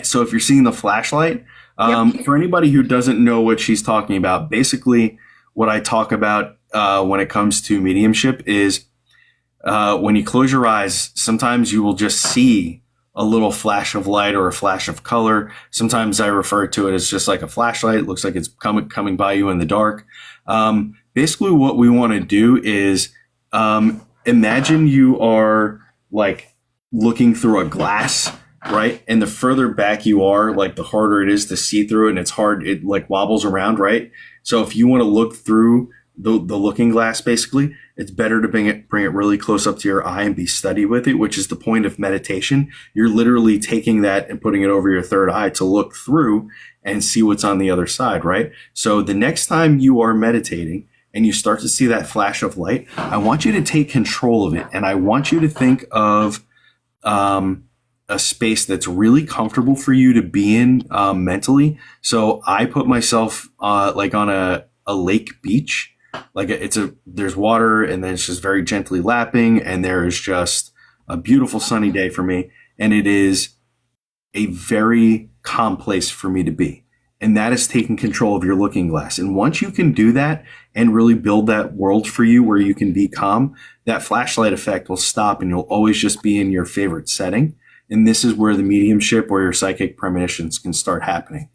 So if you're seeing the flashlight, for anybody who doesn't know what she's talking about, basically what I talk about when it comes to mediumship is when you close your eyes, sometimes you will just see a little flash of light or a flash of color. Sometimes I refer to it as just like a flashlight. It looks like it's coming by you in the dark. Basically what we want to do is imagine you are like looking through a glass, right? And the further back you are, like the harder it is to see through it, and it's hard. It like wobbles around, right? So if you want to look through the looking glass, basically, it's better to bring it really close up to your eye and be steady with it, which is the point of meditation. You're literally taking that and putting it over your third eye to look through and see what's on the other side, right? So the next time you are meditating and you start to see that flash of light, I want you to take control of it. And I want you to think of a space that's really comfortable for you to be in mentally. So I put myself like on a lake beach. Like there's water, and then it's just very gently lapping, and there is just a beautiful sunny day for me. And it is a very calm place for me to be. And that is taking control of your looking glass. And once you can do that and really build that world for you where you can be calm, that flashlight effect will stop, and you'll always just be in your favorite setting. And this is where the mediumship or your psychic premonitions can start happening.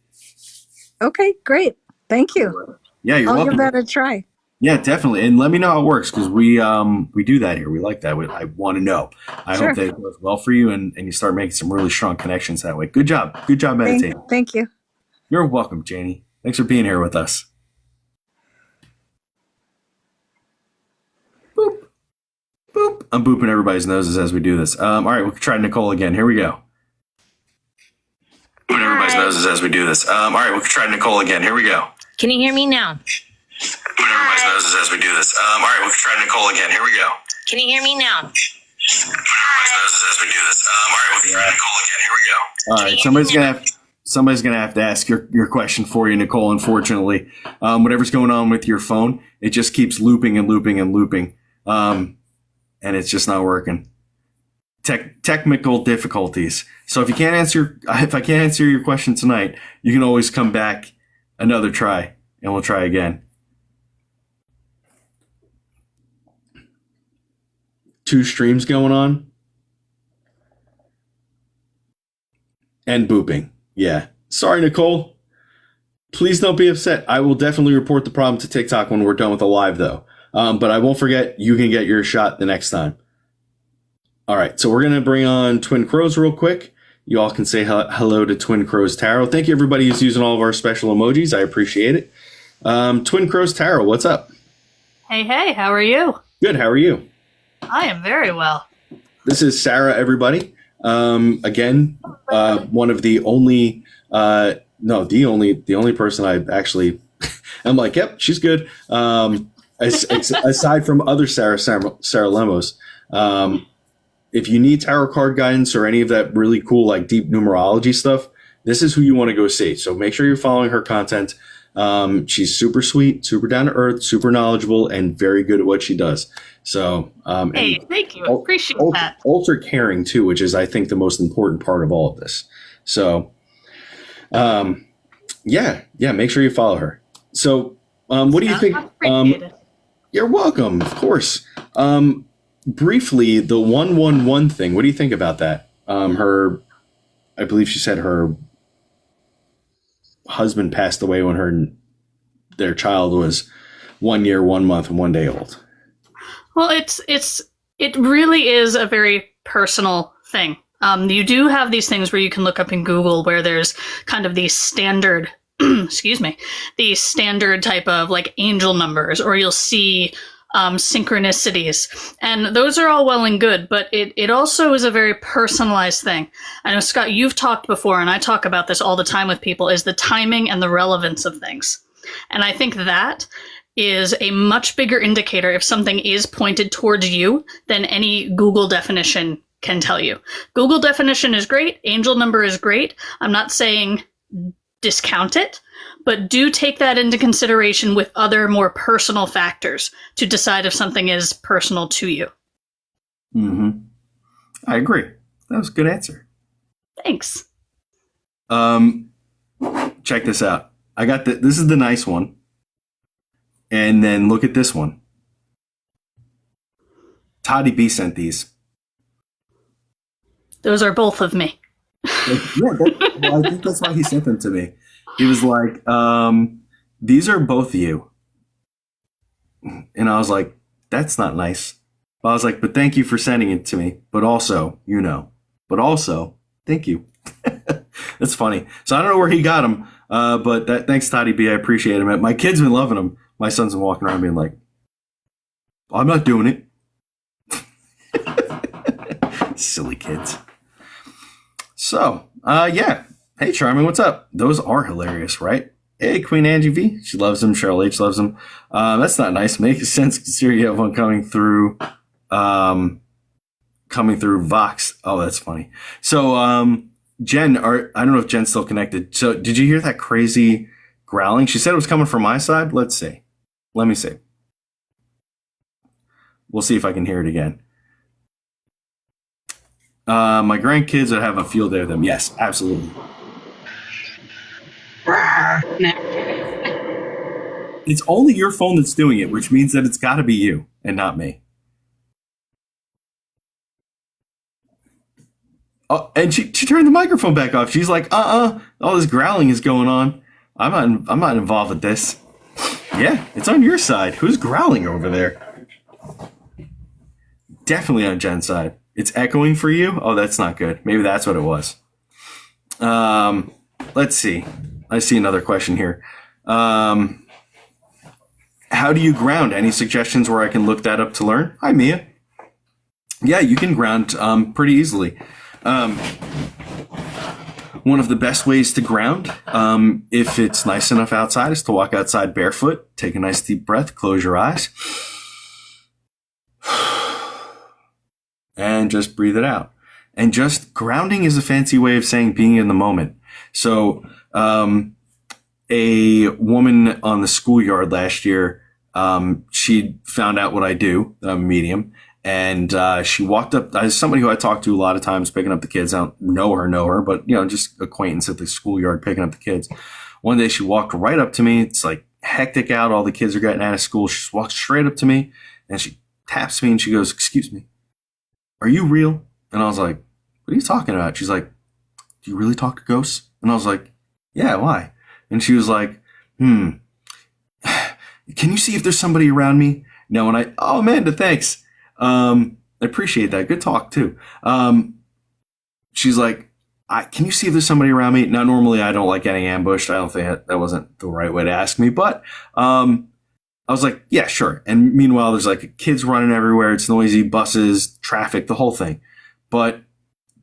Okay, great. Thank you. Yeah, you're welcome. I'll give that a try. Yeah, definitely. And let me know how it works, because we do that here. We like that. I want to know. I hope that it goes well for you, and you start making some really strong connections that way. Good job. Good job meditating. Thank you. You're welcome, Janie. Thanks for being here with us. Boop. Boop. I'm booping everybody's noses as we do this. All right, we'll try Nicole again. Here we go. Booping everybody's noses as we do this. All right, we'll try Nicole again. Here we go. Can you hear me now? Booping everybody's noses as we do this. All right, we'll try Nicole again. Here we go. Can you hear me now? Booping everybody's noses as we do this. All right, we'll try Nicole again. Here we go. All right, somebody's gonna have to ask your question for you, Nicole. Unfortunately, whatever's going on with your phone, it just keeps looping and looping and looping, and it's just not working. Technical difficulties. So if I can't answer your question tonight, you can always come back Another try, and we'll try again. 2 streams going on. And booping. Yeah. Sorry, Nicole. Please don't be upset. I will definitely report the problem to TikTok when we're done with the live, though. But I won't forget, you can get your shot the next time. All right, so we're going to bring on Twin Crows real quick. You all can say hello to Twin Crows Tarot. Thank you, everybody who's using all of our special emojis. I appreciate it. Twin Crows Tarot, what's up? Hey, how are you? Good, how are you? I am very well. This is Sarah, everybody. Again, one of the only, the only person I actually, I'm like, yep, she's good. Aside from other Sarah Lemos. If you need tarot card guidance or any of that really cool, like deep numerology stuff, this is who you want to go see. So make sure you're following her content. She's super sweet, super down to earth, super knowledgeable, and very good at what she does. So, hey, thank you. Appreciate that. Ultra caring too, which is, I think, the most important part of all of this. So, yeah, make sure you follow her. So, what do you think? You're welcome, of course. Briefly, the 111 thing. What do you think about that? I believe she said her husband passed away when their child was 1 year, 1 month, and 1 day old. Well, it really is a very personal thing. You do have these things where you can look up in Google where there's kind of these standard, these standard type of like angel numbers, or you'll see synchronicities. And those are all well and good, but it also is a very personalized thing. I know, Scott, you've talked before, and I talk about this all the time with people, is the timing and the relevance of things. And I think that is a much bigger indicator if something is pointed towards you than any Google definition can tell you. Google definition is great. Angel number is great. I'm not saying discount it, but do take that into consideration with other more personal factors to decide if something is personal to you. Mm-hmm. I agree. That was a good answer. Thanks. Check this out. I got this is the nice one. And then look at this one. Toddy B sent these. Those are both of me. I think that's why he sent them to me. He was like, these are both you. And I was like, that's not nice. But I was like, but thank you for sending it to me. But also, but also, thank you. That's funny. So I don't know where he got them. But thanks, Toddy B. I appreciate him. My kid's been loving them. My son's been walking around being like, I'm not doing it. Silly kids. So, yeah. Hey, Charming, what's up? Those are hilarious, right? Hey, Queen Angie V. She loves them. Cheryl H. loves them. That's not nice. Makes sense considering you have one coming through Vox. Oh, that's funny. So, Jen, I don't know if Jen's still connected. So, did you hear that crazy growling? She said it was coming from my side. Let's see. Let me see. We'll see if I can hear it again. My grandkids would have a field day with them. Yes, absolutely. It's only your phone that's doing it, which means that it's got to be you and not me. Oh, and she turned the microphone back off. She's like, all this growling is going on. I'm not involved with this. Yeah, it's on your side. Who's growling over there? Definitely on Jen's side. It's echoing for you? Oh, that's not good. Maybe that's what it was. Let's see. I see another question here. How do you ground? Any suggestions where I can look that up to learn? Hi, Mia. Yeah, you can ground pretty easily. One of the best ways to ground, if it's nice enough outside, is to walk outside barefoot, take a nice deep breath, close your eyes, and just breathe it out. And just grounding is a fancy way of saying being in the moment. So a woman on the schoolyard last year, she found out what I do. I'm a medium. And she walked up as somebody who I talk to a lot of times, picking up the kids. I don't know her, but, just acquaintance at the schoolyard, picking up the kids. One day she walked right up to me. It's like hectic out. All the kids are getting out of school. She just walks straight up to me and she taps me and she goes, "Excuse me, are you real?" And I was like, "What are you talking about?" She's like, "Do you really talk to ghosts?" And I was like, "Yeah, why?" And she was like, can you see if there's somebody around me? No. And oh, Amanda, thanks. I appreciate that. Good talk too. She's like, can you see if there's somebody around me? Now, normally I don't like getting ambushed. I don't think that wasn't the right way to ask me, but I was like, yeah, sure. And meanwhile, there's like kids running everywhere. It's noisy, buses, traffic, the whole thing. But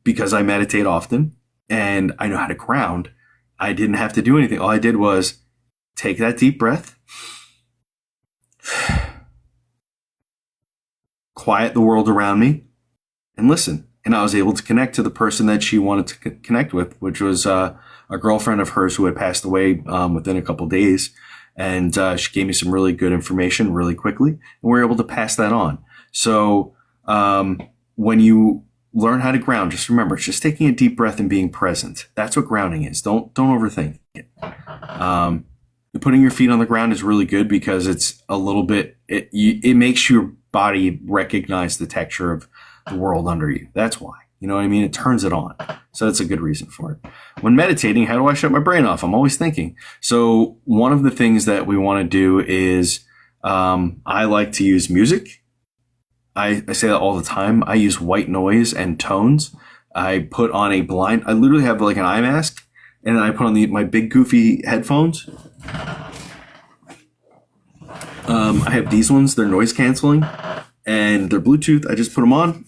because I meditate often and I know how to ground, I didn't have to do anything. All I did was take that deep breath, quiet the world around me, and listen. And I was able to connect to the person that she wanted to connect with, which was a girlfriend of hers who had passed away within a couple days. And she gave me some really good information really quickly, and we were able to pass that on. So when you learn how to ground, just remember, it's just taking a deep breath and being present. That's what grounding is. Don't overthink it. Putting your feet on the ground is really good because it's a little bit, it makes your body recognize the texture of the world under you. That's why. You know what I mean? It turns it on. So that's a good reason for it. When meditating, how do I shut my brain off? I'm always thinking. So one of the things that we want to do is I like to use music. I say that all the time. I use white noise and tones. I put on I literally have like an eye mask, and then I put on my big goofy headphones. I have these ones. They're noise canceling, and they're Bluetooth. I just put them on.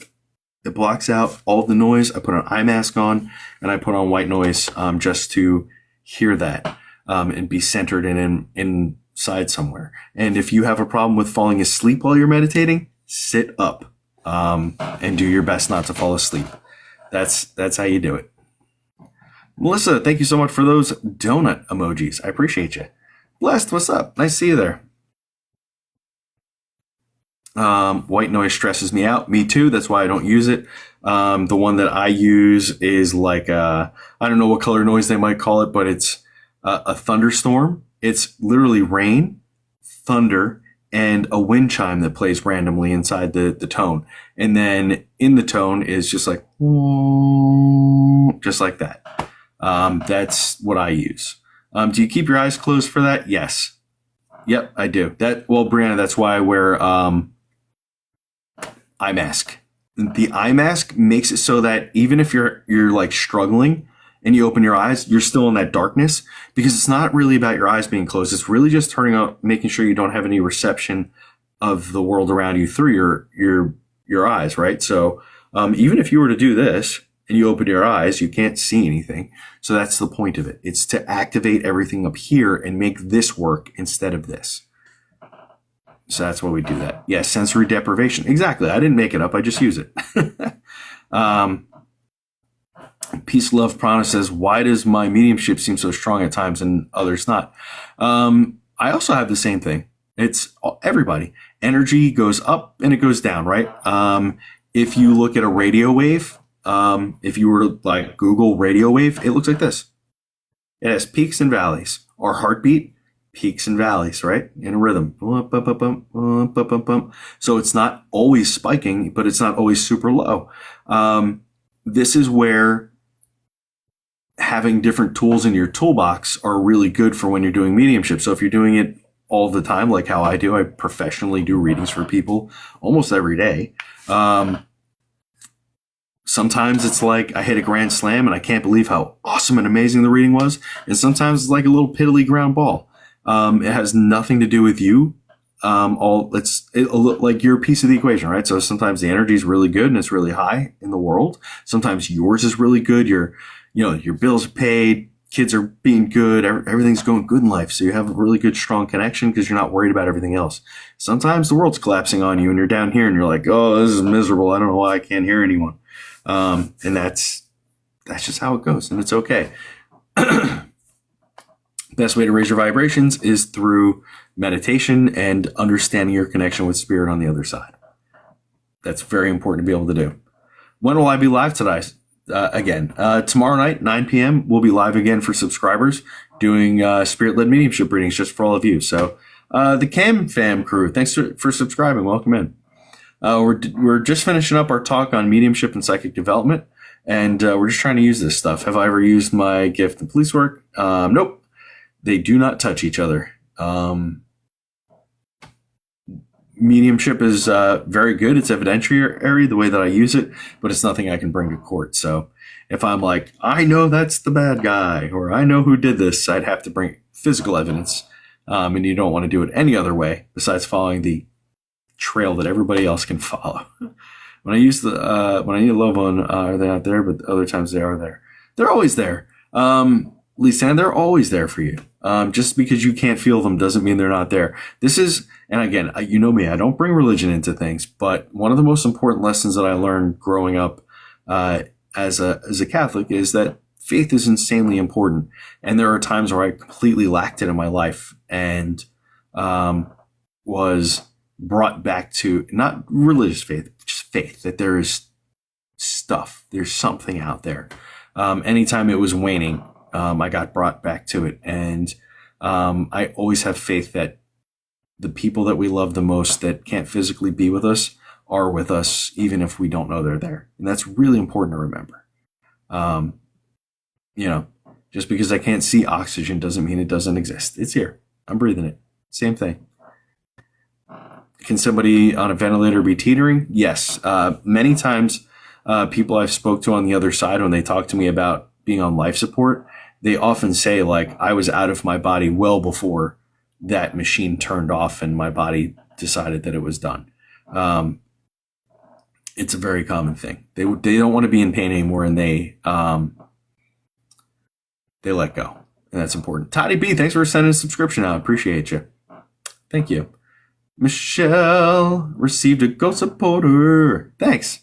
It blocks out all of the noise. I put an eye mask on, and I put on white noise just to hear that and be centered and inside somewhere. And if you have a problem with falling asleep while you're meditating, sit up and do your best not to fall asleep. That's how you do it. Melissa, thank you so much for those donut emojis. I appreciate you. Blessed, what's up? Nice to see you there. White noise stresses me out. Me too. That's why I don't use it. The one that I use is like I don't know what color noise they might call it, but it's a thunderstorm. It's literally rain, thunder, and a wind chime that plays randomly inside the tone. And then in the tone is just like that. That's what I use. Do you keep your eyes closed for that? Yes. Yep, I do. Brianna, that's why I wear eye mask. The eye mask makes it so that even if you're like struggling and you open your eyes, you're still in that darkness, because it's not really about your eyes being closed. It's really just turning up, making sure you don't have any reception of the world around you through your eyes, right? So even if you were to do this and you open your eyes, you can't see anything. So that's the point of it. It's to activate everything up here and make this work instead of this. So that's why we do that. Yeah, sensory deprivation. Exactly. I didn't make it up. I just use it. Peace, Love, Prana says, why does my mediumship seem so strong at times and others not? I also have the same thing. It's everybody. Energy goes up and it goes down, right? If you look at a radio wave, if you were to like Google radio wave, it looks like this. It has peaks and valleys. Or heartbeat, peaks and valleys, right? In a rhythm. So it's not always spiking, but it's not always super low. This is where having different tools in your toolbox are really good for when you're doing mediumship. So if you're doing it all the time, like how I do, I professionally do readings for people almost every day. Sometimes it's like I hit a grand slam and I can't believe how awesome and amazing the reading was. And sometimes it's like a little piddly ground ball. It has nothing to do with you. Like you're a piece of the equation, right? So sometimes the energy is really good and it's really high in the world. Sometimes yours is really good. Your bills are paid, kids are being good, everything's going good in life. So you have a really good, strong connection because you're not worried about everything else. Sometimes the world's collapsing on you and you're down here and you're like, oh, this is miserable. I don't know why I can't hear anyone. And that's just how it goes, and it's okay. Best way to raise your vibrations is through meditation and understanding your connection with spirit on the other side. That's very important to be able to do. When will I be live again, tomorrow night, 9 p.m., we'll be live again for subscribers doing spirit-led mediumship readings just for all of you. So the Cam Fam crew, thanks for subscribing. Welcome in. We're just finishing up our talk on mediumship and psychic development, and we're just trying to use this stuff. Have I ever used my gift in police work? Nope. They do not touch each other. Mediumship is very good. It's evidentiary the way that I use it, but it's nothing I can bring to court. So if I'm like, I know that's the bad guy, or I know who did this, I'd have to bring physical evidence. And you don't want to do it any other way besides following the trail that everybody else can follow. When I use when I need a loved one, are they not there? But other times they are there. They're always there. Lisanne, they're always there for you. Just because you can't feel them doesn't mean they're not there. This is, and again, you know me, I don't bring religion into things, but one of the most important lessons that I learned growing up as a Catholic is that faith is insanely important. And there are times where I completely lacked it in my life and was brought back to not religious faith, just faith, that there is stuff, there's something out there. Anytime it was waning, I got brought back to it. And I always have faith that the people that we love the most that can't physically be with us are with us, even if we don't know they're there. And that's really important to remember. Just because I can't see oxygen doesn't mean it doesn't exist. It's here. I'm breathing it. Same thing. Can somebody on a ventilator be teetering? Yes. Many times, people I've spoke to on the other side, when they talk to me about being on life support, they often say, like, I was out of my body well before that machine turned off and my body decided that it was done. It's a very common thing. They don't want to be in pain anymore, and they let go. And that's important. Toddy B, thanks for sending a subscription out. Appreciate you. Thank you. Michelle received a goat supporter. Thanks.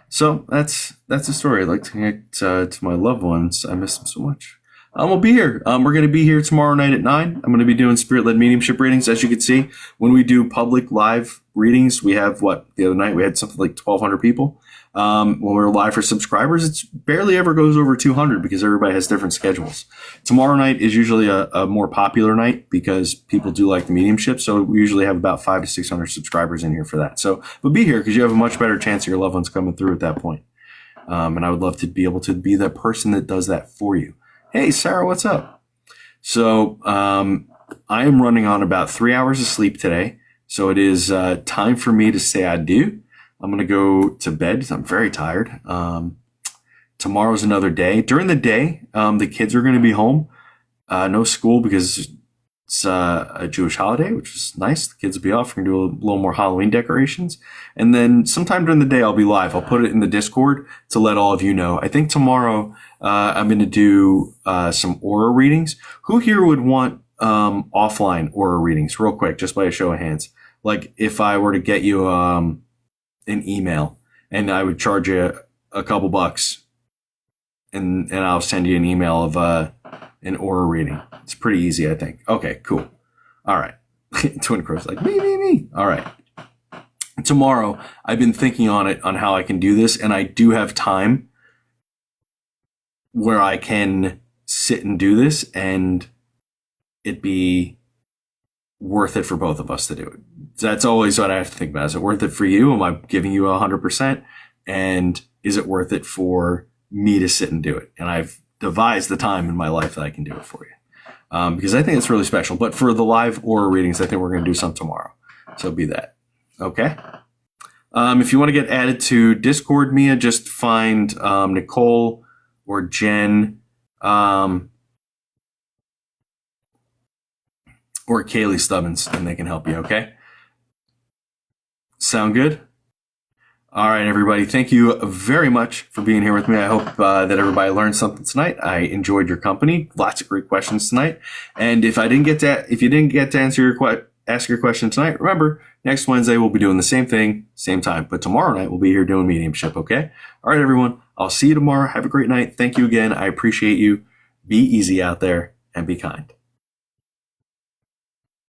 So that's the story. I'd like to connect to my loved ones. I miss them so much. We'll be here. We're going to be here tomorrow night at 9. I'm going to be doing spirit-led mediumship readings. As you can see, when we do public live readings, we have the other night we had something like 1,200 people. When we're live for subscribers, it's barely ever goes over 200 because everybody has different schedules. Tomorrow night is usually a more popular night because people do like the mediumship. So we usually have about 500 to 600 subscribers in here for that. So, but be here because you have a much better chance of your loved ones coming through at that point. And I would love to be able to be that person that does that for you. Hey, Sarah, what's up? So I am running on about 3 hours of sleep today. So it is time for me to say adieu. I'm going to go to bed because I'm very tired. Tomorrow's another day. During the day, the kids are going to be home. No school because it's a Jewish holiday, which is nice. The kids will be off. We're going to do a little more Halloween decorations. And then sometime during the day, I'll be live. I'll put it in the Discord to let all of you know. I think tomorrow I'm going to do some aura readings. Who here would want offline aura readings real quick, just by a show of hands? Like if I were to get you an email and I would charge you a couple bucks and I'll send you an email of an aura reading. It's pretty easy, I think. Okay, cool. All right. Twin Crow's like, me. All right. Tomorrow, I've been thinking on how I can do this, and I do have time where I can sit and do this and it be worth it for both of us to do it. So that's always what I have to think about. Is it worth it for you? Am I giving you 100%? And is it worth it for me to sit and do it? And I've devised the time in my life that I can do it for you. Because I think it's really special. But for the live aura readings, I think we're going to do some tomorrow. So be that. Okay? If you want to get added to Discord, Mia, just find Nicole or Jen or Kaylee Stubbins, and they can help you, okay? Sound good? All right, everybody. Thank you very much for being here with me. I hope that everybody learned something tonight. I enjoyed your company. Lots of great questions tonight. And if you didn't get to ask your question tonight, remember, next Wednesday we'll be doing the same thing, same time. But tomorrow night we'll be here doing mediumship, okay? All right, everyone. I'll see you tomorrow. Have a great night. Thank you again. I appreciate you. Be easy out there and be kind.